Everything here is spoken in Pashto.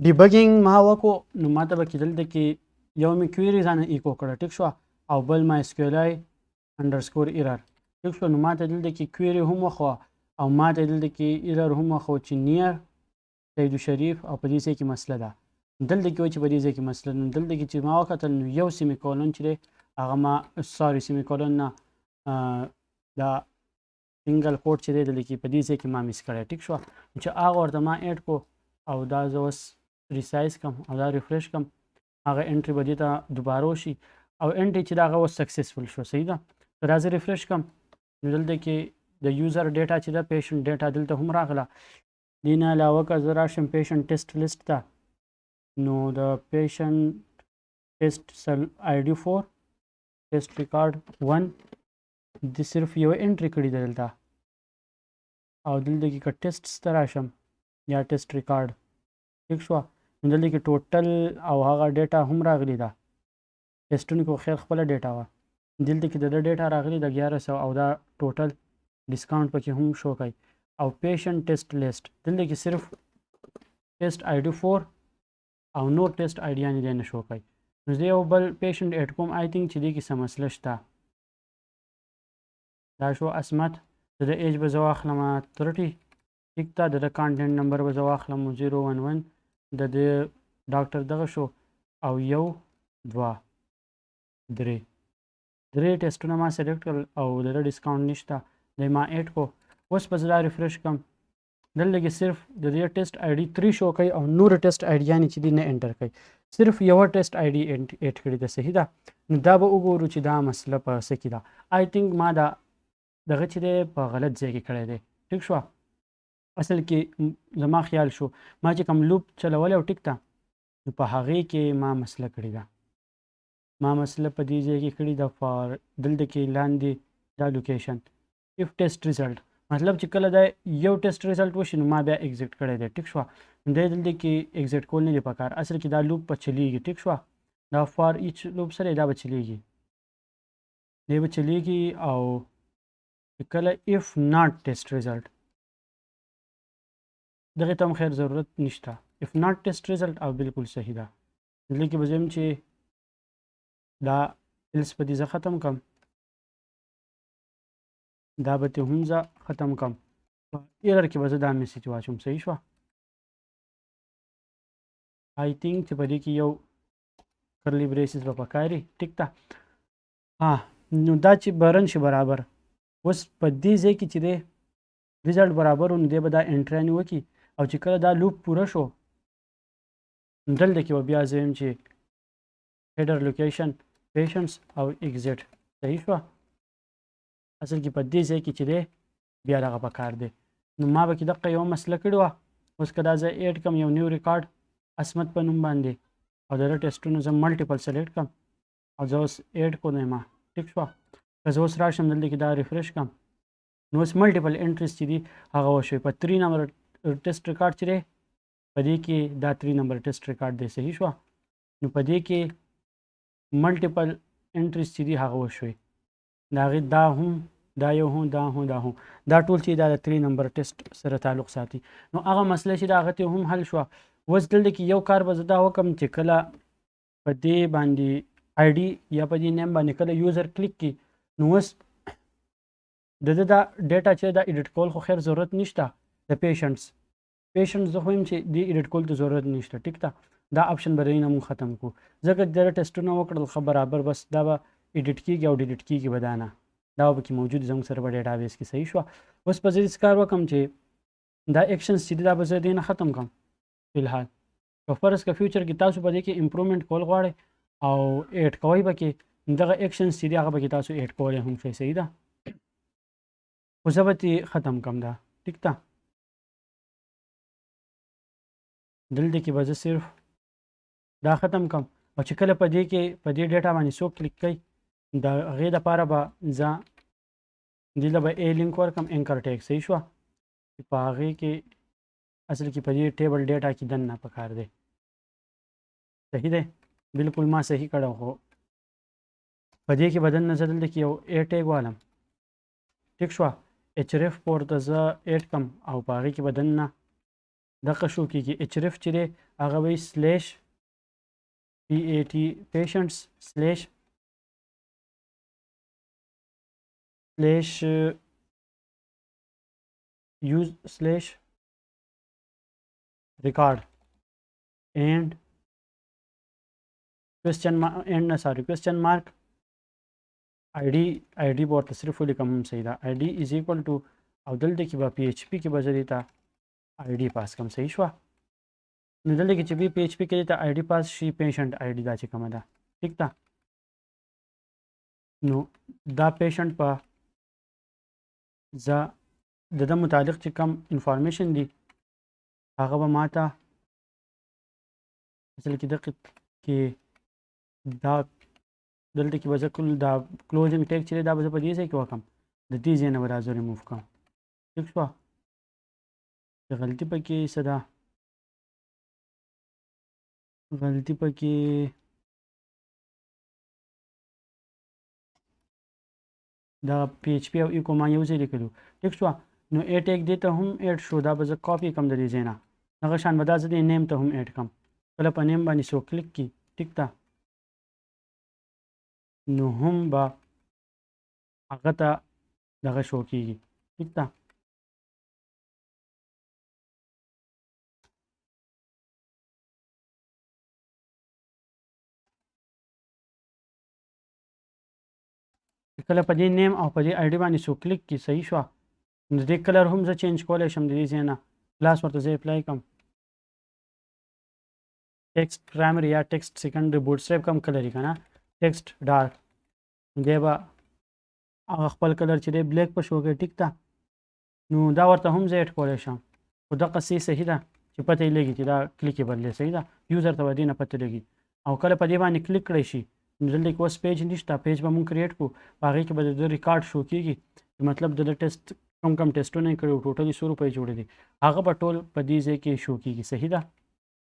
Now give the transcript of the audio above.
ډیبګینګ ما وکړو نو ماته به کې دلته کې یو مې کویری ځانه ایکو کړه ټیک شوه او بل ما اس کیو ایل آی انډرسکور ایرر ټیک شو نو ماته دلته کې کویری هم وخوه او ماته دلته کې ایرر هم وخو چې نیر سید شریف او په دې ځای کې مسله ده دلته کې و چې په دې ځای کې مسله ده دلته کې چې ما وکتل نو یو سیمی کولن چې دی هغه ما سوري سیمی کولن نه دا سنگل کوټ چې دی دلته کې په دې ځای کې ما میس کړی ټیک شو چې هغه ورته ما اډ کو او دا زه اوس ریسایز کم او دا ریفرش کم هغه انټری به دې ته دوباره وشي او انټری چې دا هغه اوس سکسسفل شو صحیح ده که دا زه ریفرش کم نو دلته کې د یوزر ډیټا چې ده پیشنټ ډیټا دلته هم راغله دې نه علاوه که زه راشم پیشنټ ټیسټ لیسټ ته نو د پیشنټ ټیسټ آی ډي 4 ټیسټ ریکارډ 1 د صرف یو انټری کړې ده دلته او دلته کې که ټیسټس ته راشم یا ټیسټ ریکارډ ټیک شوه نو دلته کې ټوټل او هغه ډیټا هم راغلی ده ټیسټونو کې خیر خپله ډیټا وه دلته کې د ده ډیټا راغلی ده 1100 او دا ټوټل ډسکاونټ پکې هم شو کوي او پیشنټ ټیسټ لیسټ دلته کې صرف ټیسټ آی ډي 4 او نور ټیسټ آی ډیانې دی نه شو کوي نو زه یو بل پیشنټ ایډ کوم آی تھنک چې دې کې څه مسله شته دا شو عصمت د ده ایج به زه واخلم 30 ټیک ده د ده کانټینټ نمبر به زه واخلم 011 د دې ډاکټر دغه شو او یو دوه درې ټیسټونه ما سلیکټ کړل او د ده ډسکاونټ نشته دی ما ایډ کو اوس به زه دا ریفرش کړم دلته کې صرف د دې ټیسټ آی ډي 3 شو کوي او نور ټیسټ آی ډیانې چې دي نه انټر کوي صرف یوه ټیسټ آی ډي ایډ کړې ده صحیح ده نو دا به وګورو چې دا مسله په څه کې ده آی تھنک ما دا دغه چې دی په غلط ځای کې کړی دی ټیک شوه اصل کې زما خیال شو ما چې کوم لوپ چلولی او ټیک ته نو په هغې کې ما مسله کړې ده ما مسله په دې ځای کې کړې ده فار دلته کې لاندې دا لوکیشن اف ټیسټ ریزلټ مطلب چې کله دا یو ټیسټ ریزلټ وشي نو ما بیا ایگزیټ کړی دی ټیک شوه دی دلته کې ایگزیټ کول نه دی پکار اصل کې دا لوپ به چلیږي ټیک شوه دا فار ایچ لوپ سره دا به چلیږي دی به چلیږي او کله اف ناٹ ټیسټ ریزلټ دغه ته هم خیر ضرورت نشته اف ناٹ ټیسټ ریزلټ او بالکل صحیح ده دلته کې به زه چې دا الس په دې زه ختم کړم دا به ته هم زه ختم کړم په ایرر کې به زه دا میسج واچوم صحیح شوه آی تھنک چې په دې کې یو کرلی بریسز به پکاري ټیک ده ها نو دا چې برن شي برابر اوس په دې ځای کې چې دی ریزلټ برابر و نو دی به دا انټرانې وکړي او چې کله دا لوپ پوره شو دلته کې به بیا زه یم چې هیډر لوکیشن پیشنټس او ایگزیټ صحیح شوه اصل کې په دې ځای کې چې دی بیا دغه پکار دی نو ما به کې دقه یوه مسله کړې وه اوس که دا زه ایډ کړم یو نیو ریکارډ عصمت په نوم باندې او د ده ټیسټونه زه ملټیپل سلیکټ کړم او زه اوس ایډ کوم ما ټیک شوه که زه اوس راشم دلته کې دا ریفرش کړم نو اوس ملټیپل انټریز چې دي هغه وشوي په 3 نمبر ټیسټ ریکارډ چې دی په دې کې دا 3 نمبر ټیسټ ریکارډ دی صحیح شوه نو په دې کې ملټیپل انټریز چې دي هغه وشوي د هغې دا هم دا یو هم دا هم دا هم دا ټول چې دا د 3 نمبر ټیسټ سره تعلق ساتي نو هغه مسله چې د هغه ته هم حل شوه اوس دلته کې یو کار به زه دا وکړم چې کله په دې باندې آی ډي یا په دې نیم باندې کله یوزر کلیک کړي نو اوس د ده دا ډیټا چې دا ایډیټ کول خو خیر ضرورت نشته د پیشنټس زه خو یم چې دې ایډیټ کول ته ضرورت نشته ټیک ده دا آپشن به نه موږ ختم کړو ځکه د ټیسټونه وکړل ښه برابر بس دا به ایډیټ کېږي او ډیلیټ کېږي به دا نه دا به پکې موجود زموږ سره په ډیټابیس کې صحیح شوه اوس به زه داسې کار وکړم چې دا ایکشنز چې دي دا به زه دې نه ختم کړم فلحال که فرض که فیوچر کې تاسو په دې کې امپرومنټ کول غواړئ او ایډ کوئ به کې دغه ایکشنز چې دي هغه به کې تاسو ایډ کولی هم شئ صحیح ده خو زه به ترې ختم کړم دا ټیک ده دلته کې به زه صرف دا ختم کړم او چې کله په دې کې په دې ډیټا باندې څوک کلیک کوي د هغې دپاره به زه دې له به ا لینک ورکړم انکر ټیک صحیح شوه په هغې کې اصل کې په دې ټیبل ډیټا کې دننه پکار دی صحیح دی بالکل ما صحیح کړی خو په دې کې به دننه زه دلته کې یو ا ټیګ والم ټیک شوه ایچ رف پورته زه ایډ کړم او په هغې کې به دننه دغه شو کېږي href چې دی هغه وایي سلیش pat patients سلیش use slash record and question mark id ورته صرف ولیکم هم صحیح ده id is equal to او دلته کې به PHP کې به زه دې ته id پاس کړم صحیح شوه نو دلته کې چې PHP کې دې ته id پاس شي پیشنټ id دا چې کومه ده ټیک ده نو دا پیشنټ په زه د ده متعلق چې کم انفارمیشن دي هغه به ماته اصل کې دقت کې دا دلته کې به زه دا کلوزینګ ټیک چې دی دا به زه په دې ځای کې وکړم د دې ځای نه به دا زه ریموف کړم ټیک شوه چې غلطي پکې څه ده غلطي پکې دا PHP او ایکو ما یو ځای لیکلو ټیک شوه نو ا ټیک دې ته هم ایډ شو دا به زه کاپي کړم د دې ځای نه دغه شان به دا زه دې نیم ته هم ایډ کړم کله په نیم باندې سو کلیک کړي ټیک ده نو هم به هغه ته دغه شو کېږي ټیک ده کله په دې نیم او په دې آی ډي باندې سو کلیک کړي صحیح شوه نو د دې کلر هم زه چینج کولی شم د دې ځای نه کلاس ورته زه اپلای کړم ټیکسټ پرایمري یا ټیکسټ سیکنډري بوټ سټریپ کم کلر یې که نه ټیکسټ ډارک دی به هغه خپل کلر چې دی بلیک په شو کوي ټیک ده نو دا ورته هم زه ایډ کولی شم خو دقسې صحیح ده چې پته یې لګي چې دا کلیک یې بدلی صحیح ده یوزر ته به دې نه پته لګي او کله په دې باندې کلیک کړی شي نو دلته کې اوس پیج نشته پیج به مونږ کریټ کړو په هغې کې به د ده ریکارډ شو کېږي مطلب د ده ټیسټ کم ټیسټونه یې کړي ټوټلي 100 روپۍ جوړې دي هغه به ټول په دې ځای کې شو کېږي صحیح ده